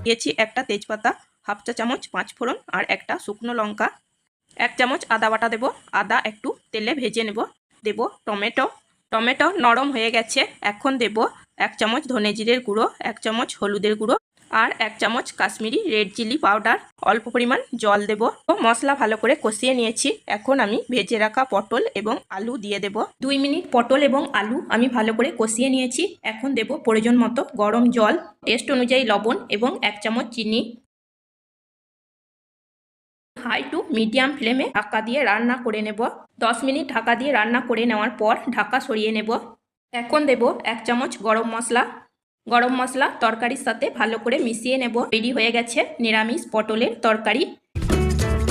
দিয়েছি একটা তেজপাতা, হাফ চা চামচ 5 ফোড়ন আর একটা শুকনো লঙ্কা, 1 চামচ আদা বাটা দেব। আদা একটু তেলে ভেজে নেব। দেব টমেটো। টমেটো নরম হয়ে গেছে। এখন দেব 1 চামচ ধনে জিরের গুঁড়ো, 1 চামচ হলুদের গুঁড়ো আর 1 চামচ কাশ্মীরি রেড চিলি পাউডার। অল্প পরিমাণ জল দেব। মশলা ভালো করে কষিয়ে নিয়েছি। এখন আমি ভেজে রাখা পটল এবং আলু দিয়ে দেব। 2 মিনিট পটল এবং আলু আমি ভালো করে কষিয়ে নিয়েছি। এখন দেব প্রয়োজন মতো গরম জল, টেস্ট অনুযায়ী লবণ এবং 1 চামচ চিনি। হাই টু মিডিয়াম ফ্লেমে ঢাকা দিয়ে রান্না করে নেব। 10 মিনিট ঢাকা দিয়ে রান্না করে নেওয়ার পর ঢাকা সরিয়ে নেব। এখন দেব 1 চামচ গরম মশলা। গরম মশলা তরকারির সাথে ভালো করে মিশিয়ে নেব। রেডি হয়ে গেছে নিরামিষ পটলের তরকারি।